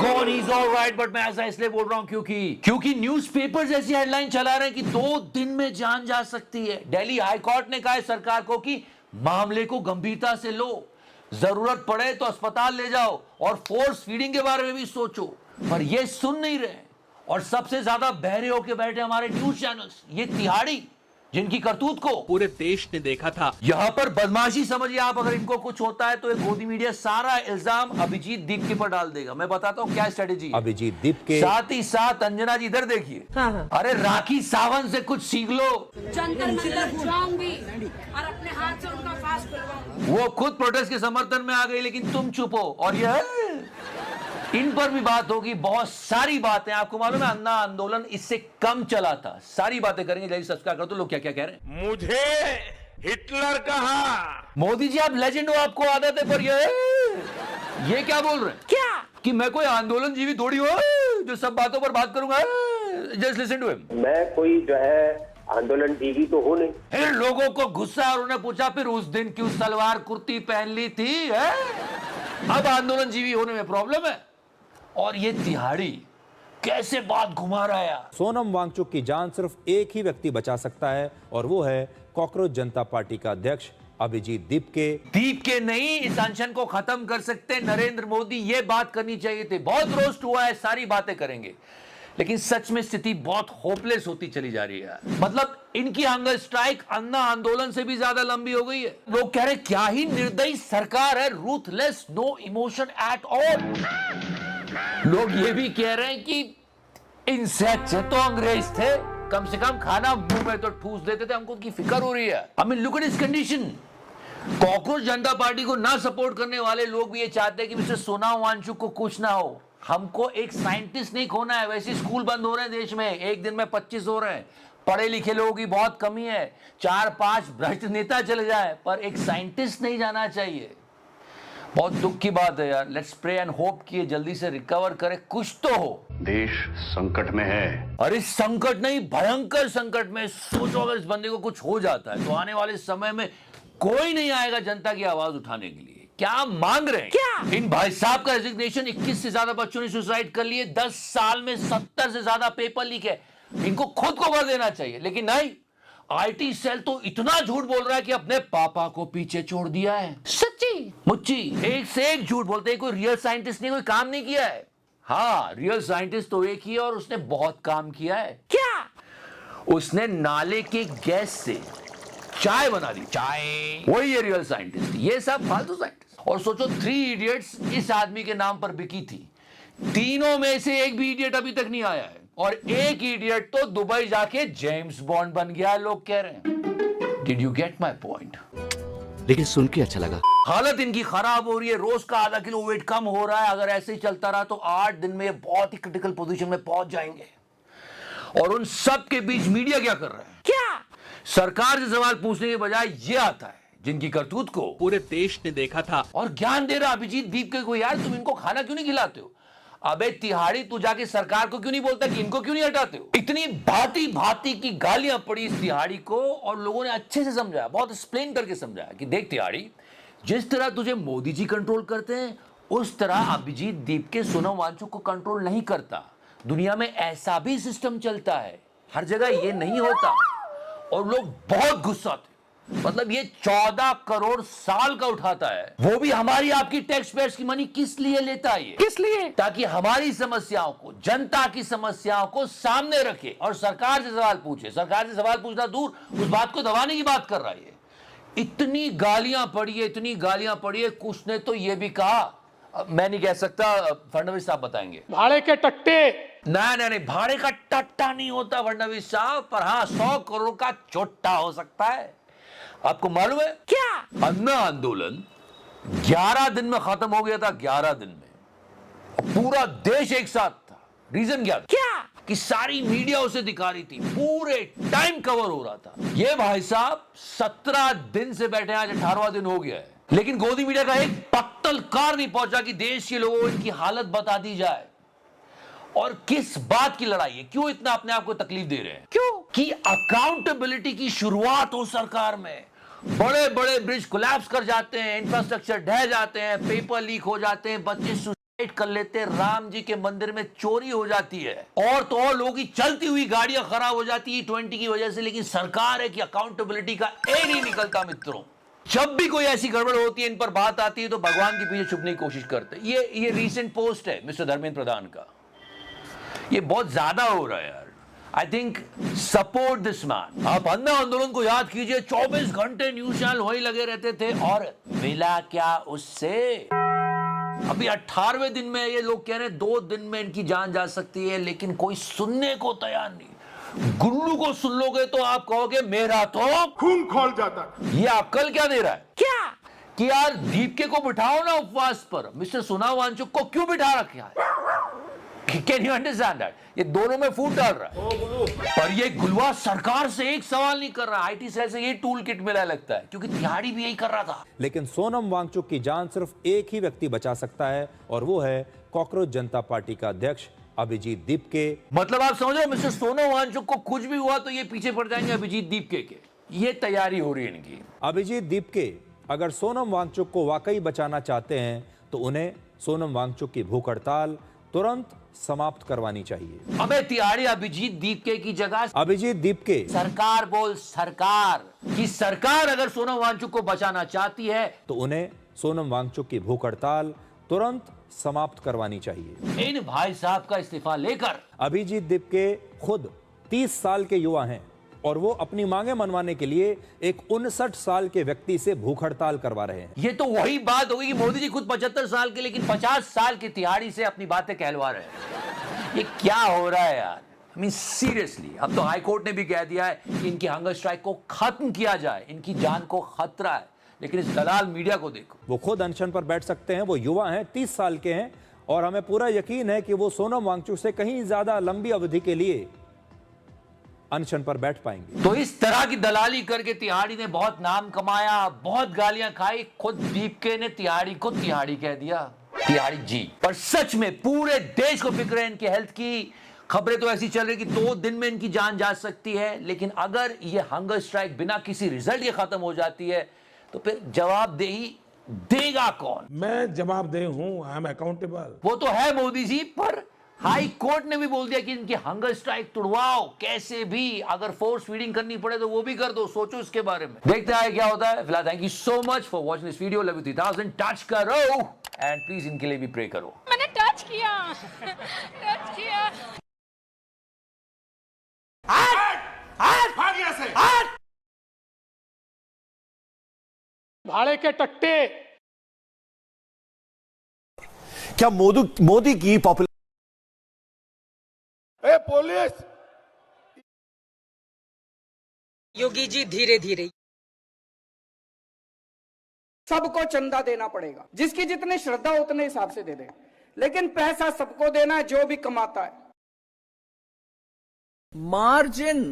Gone, he is alright, but मैं ऐसा इसलिए बोल रहा हूं क्योंकि न्यूज़पेपर्स ऐसी हेडलाइन चला रहे हैं कि 2 दिन में जान जा सकती है। दिल्ली हाई कोर्ट ने कहा है सरकार को कि मामले को गंभीरता से लो, जरूरत पड़े तो अस्पताल ले जाओ और फोर्स फीडिंग के बारे में भी सोचो, पर ये सुन नहीं रहे। और सबसे ज्यादा बहरे होके बैठे हमारे न्यूज चैनल्स, ये तिहाड़ी जिनकी करतूत को पूरे देश ने देखा था। यहां पर बदमाशी समझिए आप, अगर इनको कुछ होता है तो ये गोदी मीडिया सारा इल्जाम अभिजीत दीप के पर डाल देगा। मैं बताता हूँ क्या स्ट्रेटेजी है। अभिजीत दीप के साथ ही साथ अंजना जी इधर देखिए, अरे राखी सावंत से कुछ सीख लो। जंतर मंतर जाऊंगी और अपने हाथ से उनका फास्ट करवाऊंगी। वो खुद प्रोटेस्ट के समर्थन में आ गई, लेकिन तुम चुप हो। और ये इन पर भी बात होगी, बहुत सारी बातें। आपको मालूम है अन्ना आंदोलन इससे कम चला था। सारी बातें करेंगे, जल्दी सब्सक्राइब करो। तो लोग क्या क्या कह रहे हैं, मुझे हिटलर कहा। मोदी जी आप लेजेंड हो, आपको आदत है, पर ये क्या बोल रहे हैं, क्या कि मैं कोई आंदोलन जीवी थोड़ी हो जो सब बातों पर बात करूंगा। Just listen to him. मैं कोई जो है आंदोलन जीवी तो हूँ नहीं। फिर लोगों को गुस्सा, और उन्होंने पूछा फिर उस दिन क्यों सलवार कुर्ती पहन ली थी, है? अब आंदोलन जीवी होने में प्रॉब्लम है। और ये तिहाड़ी कैसे बात घुमा रहा है यार। सोनम वांगचुक की जान सिर्फ एक ही व्यक्ति बचा सकता है, और वो है कॉकरोच जनता पार्टी का अध्यक्ष अभिजीत दीप के नहीं, इस अनशन को खत्म कर सकते नरेंद्र मोदी, ये बात करनी चाहिए थी। बहुत रोस्ट हुआ है, सारी बातें करेंगे, लेकिन सच में स्थिति बहुत होपलेस होती चली जा रही है। मतलब इनकी हंगर स्ट्राइक अन्ना आंदोलन से भी ज्यादा लंबी हो गई है। लोग कह रहे क्या ही निर्दयी सरकार है, ruthless, no emotion at all. लोग ये भी कह रहे हैं कि इंसेक्ट्स तो अंग्रेज थे, कम से कम खाना मुंह में तो ठूस देते थे, हमको उनकी फिक्र हो रही है। I mean look at this condition. Cockroach Janata party को ना सपोर्ट करने वाले लोग भी ये चाहते हैं कि मिस्टर सोनम वांगचुक को कुछ ना हो। हमको एक साइंटिस्ट नहीं खोना है। वैसे स्कूल बंद हो रहे हैं देश में, एक दिन में 25 हो रहे हैं। पढ़े लिखे लोगों की बहुत कमी है, 4-5 भ्रष्ट नेता चले जाए, पर एक साइंटिस्ट नहीं जाना चाहिए। बहुत दुख की बात है यार। लेट्स प्रे एंड होप कि ये जल्दी से रिकवर करे, कुछ तो हो। देश संकट में है। अरे संकट नहीं, भयंकर संकट में। सोचो अगर इस बंदे को कुछ हो जाता है तो आने वाले समय में कोई नहीं आएगा जनता की आवाज उठाने के लिए। क्या मांग रहे हैं, क्या इन भाई साहब का रेजिग्नेशन? 21 से ज्यादा बच्चों ने सुसाइड कर लिए, 10 साल में 70 से ज्यादा पेपर लीक है। इनको खुद को कर देना चाहिए, लेकिन नहीं। आईटी सेल तो इतना झूठ बोल रहा है कि अपने पापा को पीछे छोड़ दिया है। सच्ची मुच्ची एक से एक झूठ बोलते हैं। कोई रियल साइंटिस्ट ने कोई काम नहीं किया है। हाँ, रियल साइंटिस्ट तो एक ही है, और उसने बहुत काम किया है। क्या? उसने नाले के गैस से चाय बना दी, चाय। वही है रियल साइंटिस्ट, ये सब फालतू साइंटिस्ट। और सोचो 3 इडियट्स इस आदमी के नाम पर बिकी थी। तीनों में से एक भी इडियट अभी तक नहीं आया है, और एक इडियट तो दुबई जाके जेम्स बॉन्ड बन गया, लोग कह रहे हैं। Did you get my point? लेकिन सुन के अच्छा लगा। हालत इनकी खराब हो रही है, रोज का आधा किलो वेट कम हो रहा है। अगर ऐसे ही चलता रहा तो 8 दिन में ये बहुत ही क्रिटिकल पोजीशन में पहुंच जाएंगे। और उन सब के बीच मीडिया क्या कर रहा है? क्या सरकार से सवाल पूछने के बजाय ये आता है जिनकी करतूत को पूरे देश ने देखा था, और ज्ञान दे रहा अभिजीत दीप के को, यार तुम इनको खाना क्यों नहीं खिलाते हो? अबे तिहाड़ी, तू जाके सरकार को क्यों नहीं बोलता कि इनको क्यों नहीं हटाते हो? इतनी भांति भांति की गालियां पड़ी इस तिहाड़ी को, और लोगों ने अच्छे से समझाया, बहुत एक्सप्लेन करके समझाया कि देख तिहाड़ी, जिस तरह तुझे मोदी जी कंट्रोल करते हैं, उस तरह अभिजीत दीप के सोनम वांगचुक को कंट्रोल नहीं करता। दुनिया में ऐसा भी सिस्टम चलता है, हर जगह ये नहीं होता। और लोग बहुत गुस्सा थे। मतलब ये 14 करोड़ साल का उठाता है, वो भी हमारी आपकी टैक्स पेयर्स की मनी। किस लिए लेता है ये? किस लिए? ताकि हमारी समस्याओं को, जनता की समस्याओं को सामने रखे और सरकार से सवाल पूछे। सरकार से सवाल पूछना दूर, उस बात को दबाने की बात कर रहा है। इतनी गालियां पड़ी है, इतनी गालियां पड़ी है। कुछ ने तो ये भी कहा, मैं नहीं कह सकता, फडणवीस साहब बताएंगे, भाड़े के टट्टे। नहीं, भाड़े का टट्टा नहीं होता फडणवीस साहब, पर हाँ 100 करोड़ का चोट्टा हो सकता है। आपको मालूम है क्या? अन्ना आंदोलन 11 दिन में खत्म हो गया था, 11 दिन में। पूरा देश एक साथ था। रीजन क्या था? क्या कि सारी मीडिया उसे दिखा रही थी, पूरे टाइम कवर हो रहा था। ये भाई साहब 17 दिन से बैठे, आज 18वां दिन हो गया है, लेकिन गोदी मीडिया का एक पत्तल कार नहीं पहुंचा कि देश के लोगों को इनकी हालत बता दी जाए। और किस बात की लड़ाई है? क्यों इतना अपने आप को तकलीफ दे रहे हैं? क्यों? कि अकाउंटेबिलिटी की शुरुआत हो सरकार में। बड़े बड़े ब्रिज कोलैप्स कर जाते हैं, इंफ्रास्ट्रक्चर ढह जाते हैं, पेपर लीक हो जाते हैं, बच्चे कर लेते, राम जी के मंदिर में चोरी हो जाती है, और तो और लोगों की चलती हुई गाड़ियां खराब हो जाती है T20 की वजह से, लेकिन सरकार है कि अकाउंटेबिलिटी का ए नहीं निकलता। मित्रों, जब भी कोई ऐसी गड़बड़ होती है, इन पर बात आती है, तो भगवान के पीछे छुपने की कोशिश करते हैं। ये रीसेंट पोस्ट है मिस्टर धर्मेंद्र प्रधान का, ये बहुत ज्यादा हो रहा है यार। I think support this man. आप अन्ना आंदोलन को याद कीजिए, 24 घंटे न्यूज चैनल वही लगे रहते थे, और मिला क्या उससे? अभी 18वें दिन में ये लोग कह रहे हैं 2 दिन में इनकी जान जा सकती है, लेकिन कोई सुनने को तैयार नहीं। गुल्लू को सुन लोगे तो आप कहोगे मेरा तो खून खोल जाता। ये अक्ल क्या दे रहा है? क्या कि यार दीपके को बिठाओ ना उपवास पर, मिस्टर सोनाम वांगचुक को क्यों बिठा रखा है? Can you understand that? ये दोनों में फूट डाल रहा है। पर ये गुलवा सरकार से एक सवाल नहीं कर रहा। आईटी सेल से ये टूल किट मिला लगता है, क्योंकि तिहाड़ी भी यही कर रहा था। लेकिन सोनम वांगचुक की जान सिर्फ एक ही व्यक्ति बचा सकता है, और वो है कॉकरोच जनता पार्टी का अध्यक्ष अभिजीत दीपके। मतलब आप समझ रहे हो, मिस्टर सोनम वांगचुक को कुछ भी हुआ तो ये पीछे पड़ जाएंगे अभिजीत दीपके के। ये तैयारी हो रही है इनकी। अभिजीत दीपके अगर सोनम वांगचुक को वाकई बचाना चाहते हैं, तो उन्हें सोनम वांगचुक की भूख हड़ताल तुरंत समाप्त करवानी चाहिए। हमें तिहाड़ी अभिजीत दीपके की जगह अभिजीत दीपके सरकार बोल, सरकार की सरकार अगर सोनम वांगचुक को बचाना चाहती है, तो उन्हें सोनम वांगचुक की भूख हड़ताल तुरंत समाप्त करवानी चाहिए। इन भाई साहब का इस्तीफा लेकर। अभिजीत दीपके खुद 30 साल के युवा हैं, और वो अपनी मांगे मनवाने के लिए एक 59 साल के व्यक्ति से भूख हड़ताल करवा रहे हैं। ये तो वही बात होगी कि मोदी जी खुद 75 साल के, लेकिन 50 साल की तिहाड़ी से अपनी बातें कहलवा रहे हैं। ये क्या हो रहा है यार? I mean seriously. अब तो हाई कोर्ट ने भी कह दिया है कि इनकी हंगर स्ट्राइक को खत्म किया जाए, इनकी जान को खतरा है। लेकिन इस दलाल मीडिया को देखो, वो खुद अनशन पर बैठ सकते हैं, वो युवा हैं, 30 साल के हैं, और हमें पूरा यकीन है कि वो सोनम वांगचुक से कहीं ज्यादा लंबी अवधि के लिए अनशन पर बैठ पाएंगे। तो इस तरह की दलाली करके तिहाड़ी ने बहुत नाम कमाया, बहुत गालियां खाई। खुद दीपके ने तिहाड़ी को तिहाड़ी कह दिया, तिहाड़ी जी। पर सच में पूरे देश को फिक्र है इनकी हेल्थ की। खबरें तो ऐसी चल रही कि 2 दिन में इनकी जान जा सकती है, लेकिन अगर ये हंगर स्ट्राइक बिना किसी रिजल्ट के खत्म हो जाती है, तो फिर जवाबदेही देगा कौन? मैं जवाबदेह हूं, आई एम अकाउंटेबल। वो तो है मोदी जी, पर हाई कोर्ट ने भी बोल दिया कि इनकी हंगर स्ट्राइक तुड़वाओ कैसे भी। अगर फोर्स फीडिंग करनी पड़े तो वो भी कर दो, सोचो इसके बारे में। देखते हैं क्या होता है। फिलहाल thank you so much for watching this video. Love you 3000। Touch करो एंड प्लीज इनके लिए भी प्रे करो। मैंने टच किया, टच किया। भाग यहाँ से। भाड़े के टट्टे। क्या मोदी की पॉपुलर ए पुलिस! योगी जी धीरे धीरे सबको चंदा देना पड़ेगा, जिसकी जितनी श्रद्धा उतने हिसाब से दे दे, लेकिन पैसा सबको देना है जो भी कमाता है। मार्जिन